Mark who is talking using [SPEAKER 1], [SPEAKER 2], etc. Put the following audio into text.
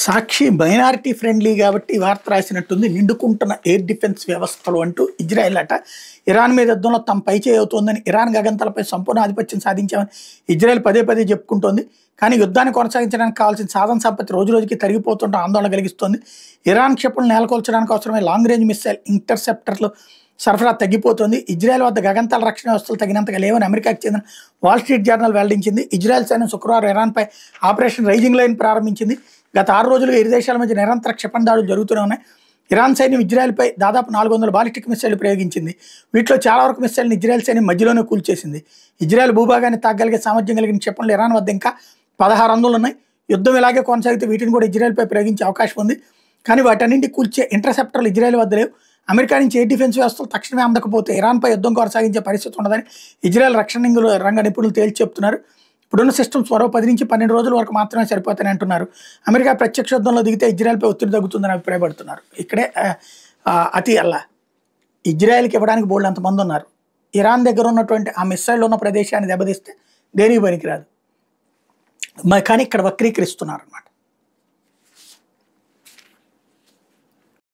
[SPEAKER 1] సాక్షి minority friendly కాబట్టి ఈ వార్త రాసినట్టుంది. నిండుకుంటున్న ఎయిర్ డిఫెన్స్ వ్యవస్థలు అంటూ ఇజ్రాయెల్ అట ఇరాన్ మీద యుద్ధంలో తమ పైచేయి అవుతోందని, ఇరాన్ గగంతలపై సంపూర్ణ ఆధిపత్యం సాధించామని ఇజ్రాయెల్ పదే పదే చెప్పుకుంటోంది. కానీ యుద్ధాన్ని కొనసాగించడానికి కావాల్సిన సాధన సంపత్తి రోజు రోజుకి తరిగిపోతుంటే ఆందోళన కలిగిస్తోంది. ఇరాన్ క్షిపణులు నెలకొల్చడానికి అవసరమైన లాంగ్ రేంజ్ మిస్సైల్ ఇంటర్సెప్టర్లు సరఫరా తగ్గిపోతుంది. ఇజ్రాయెల్ వద్ద గగంతల రక్షణ వ్యవస్థలు తగినంతగా లేవని అమెరికాకు చెందిన వాల్ స్ట్రీట్ జర్నల్ వెల్లడించింది. ఇజ్రాయెల్ సైన్యం శుక్రవారం ఇరాన్పై ఆపరేషన్ రైజింగ్ లైన్ ప్రారంభించింది. గత 6 రోజులుగా ఇరు దేశాల మధ్య నిరంతర క్షిపణి దాడులు జరుగుతూనే ఉన్నాయి. ఇరాన్ సైన్యం ఇజ్రాయెల్పై దాదాపు 400 బాలిస్టిక్ మిస్సైళ్లు ప్రయోగించింది. వీటిలో చాలా వరకు మిస్సైల్ని ఇజ్రాయెల్ సైన్యం మధ్యలోనే కూల్చేసింది. ఇజ్రాయెల్ భూభాగాన్ని తాగలిగే సామర్థ్యం కలిగిన క్షిపణులు ఇరాన్ వద్ద ఇంకా 16 ఉన్నాయి. యుద్ధం ఇలాగే కొనసాగితే వీటిని కూడా ఇజ్రాయెల్పై ప్రయోగించే అవకాశం ఉంది. కానీ వాటన్నింటి కూల్చే ఇంటర్సెప్టర్లు ఇజ్రాయెల్ వద్ద లేవు. అమెరికా నుంచి ఎయిర్ డిఫెన్స్ వ్యవస్థలు తక్షణమే అందకపోతే ఇరాన్పై యుద్ధం కొనసాగించే పరిస్థితి ఉండదని ఇజ్రాయెల్ రక్షణ రంగ నిపుణులు తేల్చి చెప్తున్నారు. ఇప్పుడున్న సిస్టమ్స్ మరో 10 నుంచి 12 రోజుల వరకు మాత్రమే సరిపోతాయని అంటున్నారు. అమెరికా ప్రత్యక్ష యుద్ధంలో దిగితే ఇజ్రాయెల్పై ఒత్తిడి తగ్గుతుందని అభిప్రాయపడుతున్నారు. ఇక్కడే అతి అల్లా ఇజ్రాయెల్కి ఇవ్వడానికి బోల్డ్ అంతమంది ఉన్నారు. ఇరాన్ దగ్గర ఉన్నటువంటి ఆ మిస్సైల్ ఉన్న ప్రదేశాన్ని దెబ్బతీస్తే దేనికి పనికిరాదు. కానీ ఇక్కడ వక్రీకరిస్తున్నారు అన్నమాట.